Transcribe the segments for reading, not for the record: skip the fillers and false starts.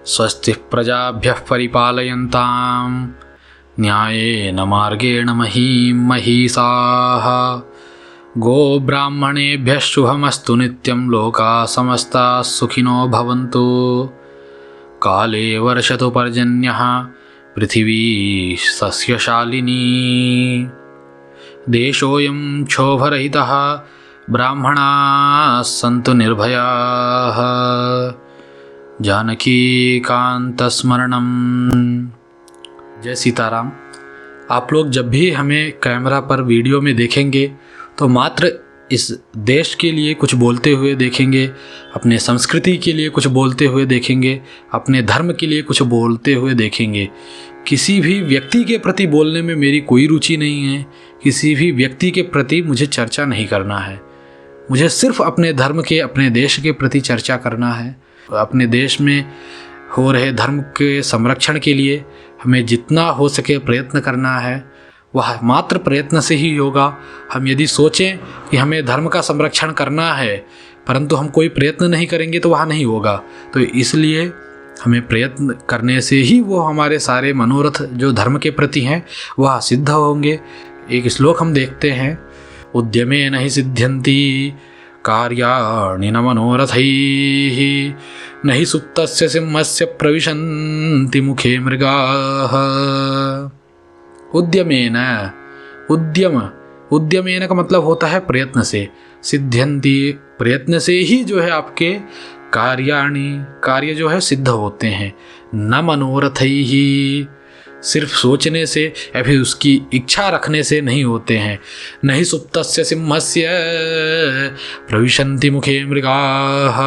स्वस्ति प्रजाभ्यः परिपालयन्तां न्यायेन मार्गेण महीं महिषाः। गोब्राह्मणेभ्यः शुभमस्तु नित्यं लोकाः समस्ताः सुखिनो भवन्तु। काले वर्षतु पर्जन्यः पृथिवी सस्यशालिनी। देशोऽयं क्षोभरहितः ब्राह्मणाः सन्तु निर्भयाः। जानकीकान्तस्मरणम्। जय सीताराम। आप लोग जब भी हमें कैमरा पर वीडियो में देखेंगे तो मात्र इस देश के लिए कुछ बोलते हुए देखेंगे, अपने संस्कृति के लिए कुछ बोलते हुए देखेंगे, अपने धर्म के लिए कुछ बोलते हुए देखेंगे। किसी भी व्यक्ति के प्रति बोलने में मेरी कोई रुचि नहीं है। किसी भी व्यक्ति के प्रति मुझे चर्चा नहीं करना है। मुझे सिर्फ अपने धर्म के, अपने देश के प्रति चर्चा करना है। अपने देश में हो रहे धर्म के संरक्षण के लिए हमें जितना हो सके प्रयत्न करना है। वह मात्र प्रयत्न से ही होगा। हम यदि सोचें कि हमें धर्म का संरक्षण करना है परंतु हम कोई प्रयत्न नहीं करेंगे तो वह नहीं होगा। तो इसलिए हमें प्रयत्न करने से ही वो हमारे सारे मनोरथ जो धर्म के प्रति हैं वह सिद्ध होंगे। एक श्लोक हम देखते हैं, उद्यमेन हि सिद्ध्यन्ति कार्याणि न मनोरथैः न हि सुप्तस्य सिंहस्य प्रविशन्ति मुखे मृगाः। उद्यमेन, उद्यमेन का मतलब होता है प्रयत्न से। सिद्ध्यन्ति, प्रयत्न से ही जो है आपके कार्य जो है सिद्ध होते हैं। न मनोरथैः, सिर्फ सोचने से या फिर उसकी इच्छा रखने से नहीं होते हैं। नहीं सुप्तस्य सिंहस्य प्रविशन्ति मुखे मृगाः।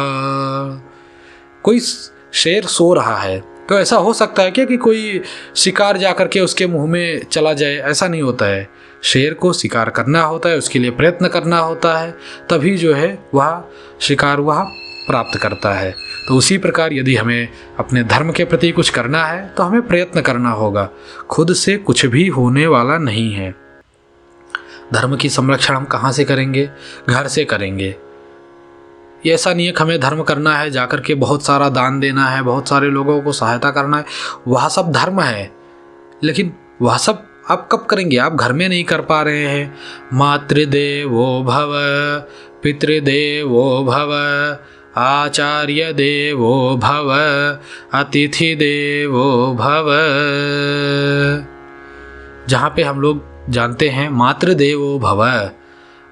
कोई शेर सो रहा है तो ऐसा हो सकता है क्या कि कोई शिकार जा कर के उसके मुंह में चला जाए? ऐसा नहीं होता है। शेर को शिकार करना होता है, उसके लिए प्रयत्न करना होता है, तभी जो है वह शिकार वह प्राप्त करता है। तो उसी प्रकार यदि हमें अपने धर्म के प्रति कुछ करना है तो हमें प्रयत्न करना होगा। खुद से कुछ भी होने वाला नहीं है। धर्म की संरक्षण हम कहाँ से करेंगे? घर से करेंगे। ये ऐसा नहीं है कि हमें धर्म करना है जाकर के बहुत सारा दान देना है, बहुत सारे लोगों को सहायता करना है, वह सब धर्म है। लेकिन वह सब आप कब करेंगे? आप घर में नहीं कर पा रहे हैं। मातृदेवो भव, पितृदेवो भव, आचार्य देवो भव, अतिथि देवो भव। जहाँ पे हम लोग जानते हैं मातृदेवो भव,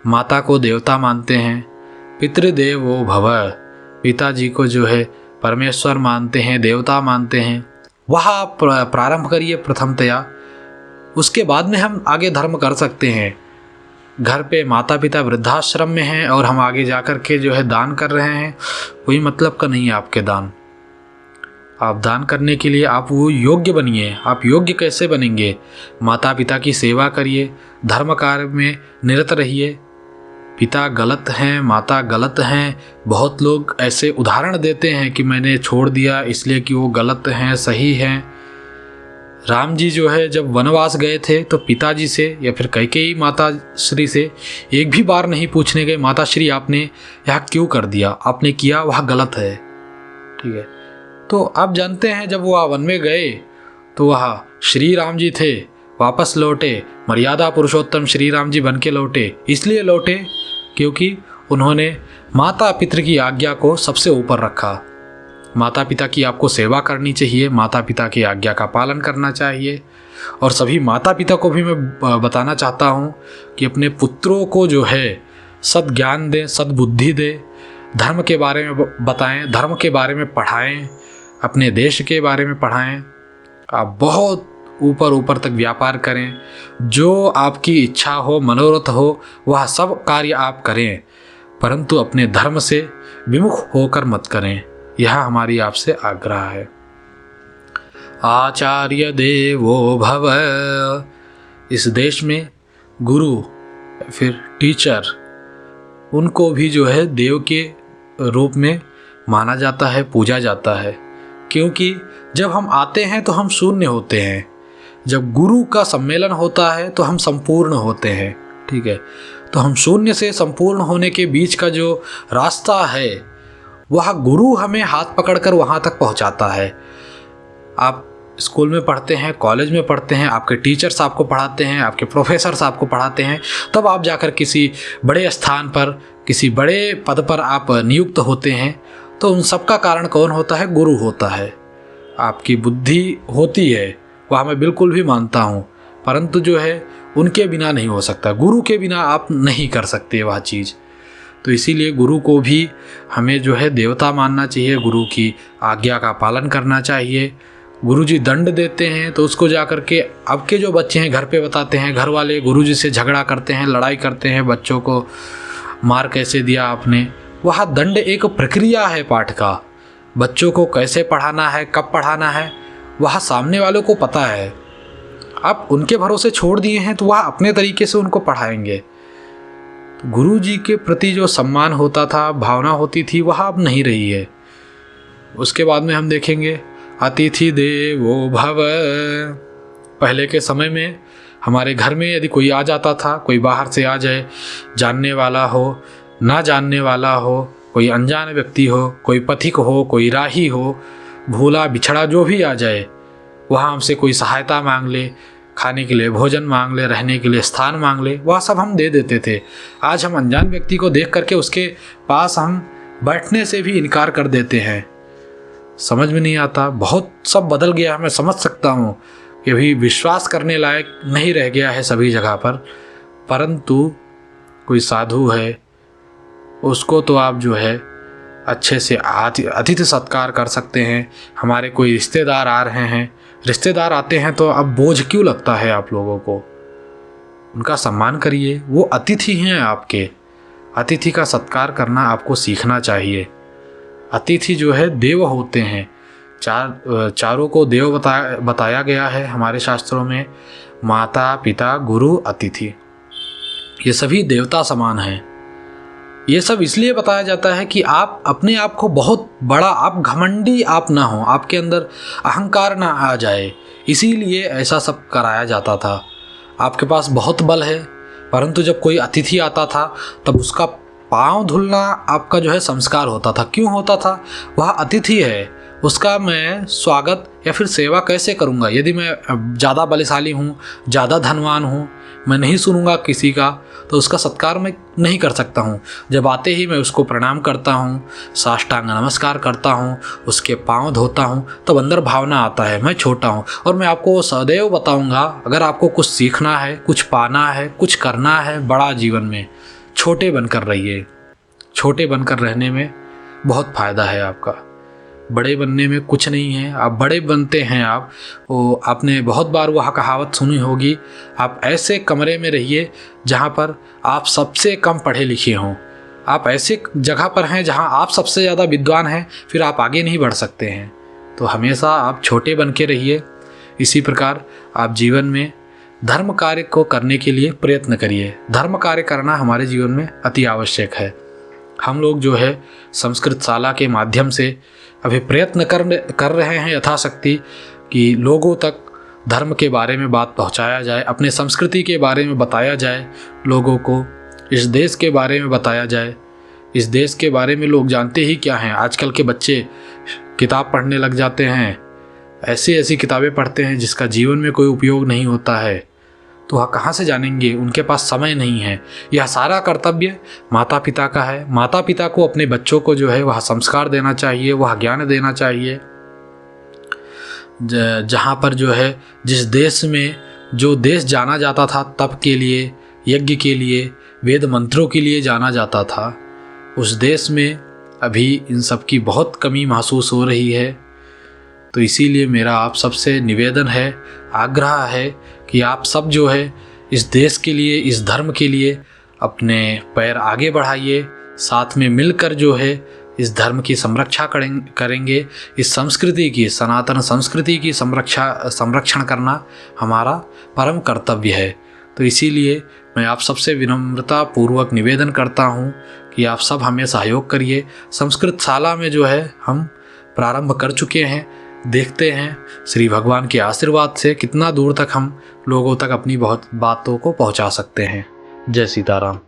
माता को देवता मानते हैं। पितृदेवो भव, पिताजी को जो है परमेश्वर मानते हैं, देवता मानते हैं। वह प्रारंभ करिए प्रथमतया, उसके बाद में हम आगे धर्म कर सकते हैं। घर पे माता पिता वृद्धाश्रम में हैं और हम आगे जाकर के जो है दान कर रहे हैं, कोई मतलब का नहीं है आपके दान। आप दान करने के लिए आप वो योग्य बनिए। आप योग्य कैसे बनेंगे? माता पिता की सेवा करिए, धर्म कार्य में निरत रहिए। पिता गलत हैं, माता गलत हैं। बहुत लोग ऐसे उदाहरण देते हैं कि मैंने छोड़ दिया इसलिए कि वो गलत हैं, सही हैं। राम जी जो है जब वनवास गए थे तो पिताजी से या फिर कैकेयी माता श्री से एक भी बार नहीं पूछने गए, माता श्री आपने यह क्यों कर दिया? आपने किया वह गलत है। ठीक है, तो आप जानते हैं जब वह वन में गए तो वह श्री राम जी थे, वापस लौटे, मर्यादा पुरुषोत्तम श्री राम जी बन के लौटे। इसलिए लौटे क्योंकि उन्होंने माता पिता की आज्ञा को सबसे ऊपर रखा। माता पिता की आपको सेवा करनी चाहिए, माता पिता की आज्ञा का पालन करना चाहिए। और सभी माता पिता को भी मैं बताना चाहता हूँ कि अपने पुत्रों को जो है सद्ज्ञान दें, सद्बुद्धि दें, धर्म के बारे में बताएं, धर्म के बारे में पढ़ाएं, अपने देश के बारे में पढ़ाएं। आप बहुत ऊपर तक व्यापार करें, जो आपकी इच्छा हो, मनोरथ हो, वह सब कार्य आप करें, परंतु अपने धर्म से विमुख होकर मत करें। यह हमारी आपसे आग्रह है। आचार्य देवो भव, इस देश में गुरु फिर टीचर, उनको भी जो है देव के रूप में माना जाता है, पूजा जाता है। क्योंकि जब हम आते हैं तो हम शून्य होते हैं, जब गुरु का सम्मेलन होता है तो हम संपूर्ण होते हैं। ठीक है, तो हम शून्य से संपूर्ण होने के बीच का जो रास्ता है वह गुरु हमें हाथ पकड़कर वहाँ तक पहुँचाता है। आप स्कूल में पढ़ते हैं, कॉलेज में पढ़ते हैं, आपके टीचर्स आपको पढ़ाते हैं, आपके प्रोफेसर्स आपको पढ़ाते हैं, तब आप जाकर किसी बड़े स्थान पर, किसी बड़े पद पर आप नियुक्त होते हैं। तो उन सब का कारण कौन होता है? गुरु होता है। आपकी बुद्धि होती है, वह मैं बिल्कुल भी मानता हूँ, परंतु जो है उनके बिना नहीं हो सकता। गुरु के बिना आप नहीं कर सकते वह चीज़। तो इसीलिए गुरु को भी हमें जो है देवता मानना चाहिए, गुरु की आज्ञा का पालन करना चाहिए। गुरुजी दंड देते हैं तो उसको जा कर के अब के जो बच्चे हैं घर पे बताते हैं, घर वाले गुरुजी से झगड़ा करते हैं, लड़ाई करते हैं, बच्चों को मार कैसे दिया आपने। वह दंड एक प्रक्रिया है पाठ का। बच्चों को कैसे पढ़ाना है, कब पढ़ाना है, वह सामने वालों को पता है। आप उनके भरोसे छोड़ दिए हैं तो वह अपने तरीके से उनको पढ़ाएंगे। गुरु जी के प्रति जो सम्मान होता था, भावना होती थी, वह अब नहीं रही है। उसके बाद में हम देखेंगे अतिथि देवो भव। पहले के समय में हमारे घर में यदि कोई आ जाता था, कोई बाहर से आ जाए, जानने वाला हो, ना जानने वाला हो, कोई अनजान व्यक्ति हो, कोई पथिक हो, कोई राही हो, भूला बिछड़ा जो भी आ जाए, वहाँ हमसे कोई सहायता मांग ले, खाने के लिए भोजन मांग ले, रहने के लिए स्थान मांग ले, वह सब हम दे देते थे। आज हम अनजान व्यक्ति को देख करके उसके पास हम बैठने से भी इनकार कर देते हैं। समझ में नहीं आता, बहुत सब बदल गया है। मैं समझ सकता हूँ कि अभी विश्वास करने लायक नहीं रह गया है सभी जगह पर, परंतु कोई साधु है उसको तो आप जो है अच्छे से अतिथि सत्कार कर सकते हैं। हमारे कोई रिश्तेदार आ रहे हैं, रिश्तेदार आते हैं तो अब बोझ क्यों लगता है आप लोगों को? उनका सम्मान करिए, वो अतिथि हैं आपके। अतिथि का सत्कार करना आपको सीखना चाहिए। अतिथि जो है देव होते हैं। चारों को देव बताया गया है हमारे शास्त्रों में, माता पिता गुरु अतिथि, ये सभी देवता समान हैं। ये सब इसलिए बताया जाता है कि आप अपने आप को बहुत बड़ा, आप घमंडी आप ना हो, आपके अंदर अहंकार ना आ जाए, इसीलिए ऐसा सब कराया जाता था। आपके पास बहुत बल है, परंतु जब कोई अतिथि आता था तब उसका पाँव धुलना आपका जो है संस्कार होता था। क्यों होता था? वह अतिथि है, उसका मैं स्वागत या फिर सेवा कैसे करूँगा? यदि मैं ज़्यादा बलशाली हूँ, ज़्यादा धनवान हूँ, मैं नहीं सुनूंगा किसी का, तो उसका सत्कार मैं नहीं कर सकता हूँ। जब आते ही मैं उसको प्रणाम करता हूँ, साष्टांग नमस्कार करता हूँ, उसके पाँव धोता हूँ, तब अंदर भावना आता है मैं छोटा हूँ। और मैं आपको सदैव बताऊँगा, अगर आपको कुछ सीखना है, कुछ पाना है, कुछ करना है बड़ा जीवन में, छोटे बनकर रहिए। छोटे बनकर रहने में बहुत फ़ायदा है आपका। बड़े बनने में कुछ नहीं है। आप बड़े बनते हैं आप, वो आपने बहुत बार वह कहावत सुनी होगी, आप ऐसे कमरे में रहिए जहाँ पर आप सबसे कम पढ़े लिखे हों। आप ऐसे जगह पर हैं जहाँ आप सबसे ज़्यादा विद्वान हैं, फिर आप आगे नहीं बढ़ सकते हैं। तो हमेशा आप छोटे बन के रहिए। इसी प्रकार आप जीवन में धर्म कार्य को करने के लिए प्रयत्न करिए। धर्म कार्य करना हमारे जीवन में अति आवश्यक है। हम लोग जो है संस्कृत शाला के माध्यम से अभी प्रयत्न कर रहे हैं यथाशक्ति कि लोगों तक धर्म के बारे में बात पहुंचाया जाए, अपने संस्कृति के बारे में बताया जाए, लोगों को इस देश के बारे में बताया जाए। इस देश के बारे में लोग जानते ही क्या हैं। आजकल के बच्चे किताब पढ़ने लग जाते हैं, ऐसी ऐसी किताबें पढ़ते हैं जिसका जीवन में कोई उपयोग नहीं होता है, तो वह कहाँ से जानेंगे? उनके पास समय नहीं है। यह सारा कर्तव्य माता पिता का है। माता पिता को अपने बच्चों को जो है वह संस्कार देना चाहिए, वह ज्ञान देना चाहिए। जहाँ पर जो है जिस देश में जो देश जाना जाता था तप के लिए, यज्ञ के लिए, वेद मंत्रों के लिए जाना जाता था, उस देश में अभी इन सब की बहुत कमी महसूस हो रही है। तो इसीलिए मेरा आप सबसे निवेदन है, आग्रह है कि आप सब जो है इस देश के लिए, इस धर्म के लिए अपने पैर आगे बढ़ाइए। साथ में मिलकर जो है इस धर्म की संरक्षा करेंगे। इस संस्कृति की, सनातन संस्कृति की संरक्षण करना हमारा परम कर्तव्य है। तो इसीलिए मैं आप सबसे विनम्रता पूर्वक निवेदन करता हूँ कि आप सब हमें सहयोग करिए। संस्कृत शाला में जो है हम प्रारंभ कर चुके हैं। देखते हैं श्री भगवान के आशीर्वाद से कितना दूर तक हम लोगों तक अपनी बहुत बातों को पहुंचा सकते हैं। जय सीताराम।